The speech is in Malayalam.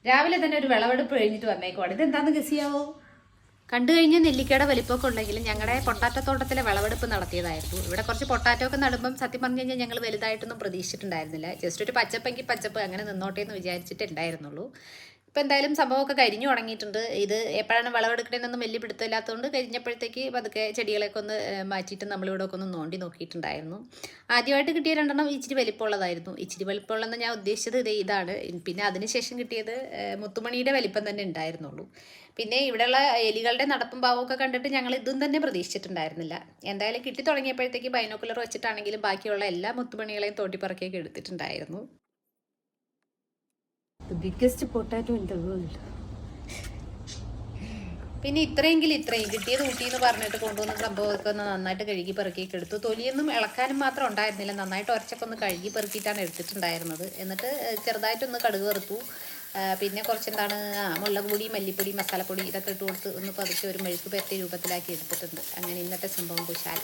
രാവിലെ തന്നെ ഒരു വിളവെടുപ്പ് കഴിഞ്ഞിട്ട് വന്നേക്കുവാണ്. ഇതെന്താന്ന് ഗസ് ചെയ്യാവോ? കണ്ടു കഴിഞ്ഞാൽ നെല്ലിക്കയുടെ വലിപ്പമൊക്കെ ഉണ്ടെങ്കിലും ഞങ്ങളുടെ പൊട്ടാറ്റോ തോട്ടത്തിലെ വിളവെടുപ്പ് നടത്തിയതായിരുന്നു. ഇവിടെ കുറച്ച് പൊട്ടാറ്റോ ഒക്കെ നടുമ്പം സത്യം പറഞ്ഞു കഴിഞ്ഞാൽ ഞങ്ങൾ വലുതായിട്ടൊന്നും പ്രതീക്ഷിച്ചിട്ടുണ്ടായിരുന്നില്ല. ജസ്റ്റ് ഒരു പച്ചപ്പെങ്കിൽ പച്ചപ്പ് അങ്ങനെ നിന്നോട്ടെ എന്ന് വിചാരിച്ചിട്ടുണ്ടായിരുന്നുള്ളൂ. ഇപ്പം എന്തായാലും സംഭവമൊക്കെ കരിഞ്ഞു തുടങ്ങിയിട്ടുണ്ട്. ഇത് എപ്പോഴാണ് വിളവെടുക്കണേന്നൊന്നും വലിയ പിടുത്തമില്ലാത്തതുകൊണ്ട് കരിഞ്ഞപ്പോഴത്തേക്ക് പതുക്കെ ചെടികളൊക്കെ ഒന്ന് മാറ്റിയിട്ട് നമ്മളിവിടെ ഒക്കെ ഒന്ന് നോണ്ടി നോക്കിയിട്ടുണ്ടായിരുന്നു. ആദ്യമായിട്ട് കിട്ടിയ രണ്ടെണ്ണം ഇച്ചിരി വലിപ്പമുള്ളതായിരുന്നു. ഇച്ചിരി വലിപ്പമുള്ളതെന്ന് ഞാൻ ഉദ്ദേശിച്ചത് ഇതാണ്. പിന്നെ അതിനുശേഷം കിട്ടിയത് മുത്തുമണിയുടെ വലിപ്പം തന്നെ ഉണ്ടായിരുന്നുള്ളൂ. പിന്നെ ഇവിടെയുള്ള എലികളുടെ നടപ്പും ഭാവമൊക്കെ കണ്ടിട്ട് ഞങ്ങൾ ഇതും തന്നെ പ്രതീക്ഷിച്ചിട്ടുണ്ടായിരുന്നില്ല. എന്തായാലും കിട്ടി തുടങ്ങിയപ്പോഴത്തേക്ക് ബൈനോക്കുലർ വെച്ചിട്ടാണെങ്കിലും ബാക്കിയുള്ള എല്ലാ മുത്തുമണികളെയും തോട്ടിപ്പറക്കിയൊക്കെ എടുത്തിട്ടുണ്ടായിരുന്നു. The biggest potato in the world. പിന്നെ ഇത്രയും കിട്ടിയത് ഊട്ടിന്ന് പറഞ്ഞിട്ട് കൊണ്ടുവന്ന സംഭവമൊക്കെ ഒന്ന് നന്നായിട്ട് കഴുകി പെറുക്കിയൊക്കെ എടുത്തു. തൊലിയൊന്നും ഇളക്കാനും മാത്രം ഉണ്ടായിരുന്നില്ല, നന്നായിട്ട് ഉരച്ചൊക്കെ ഒന്ന് കഴുകി പെറുക്കിയിട്ടാണ് എടുത്തിട്ടുണ്ടായിരുന്നത്. എന്നിട്ട് ചെറുതായിട്ടൊന്ന് കടുക് വറുത്തു. പിന്നെ കുറച്ചെന്താണ് മുളക് പൊടി, മല്ലിപ്പൊടി, മസാലപ്പൊടി ഇതൊക്കെ ഇട്ട് കൊടുത്ത് ഒന്ന് പതുക്കെ ഒരു മെഴുക്ക് പുരട്ടിയ രൂപത്തിലാക്കി എടുത്തിട്ടുണ്ട്. അങ്ങനെ ഇന്നത്തെ സംഭവം കുശാൽ.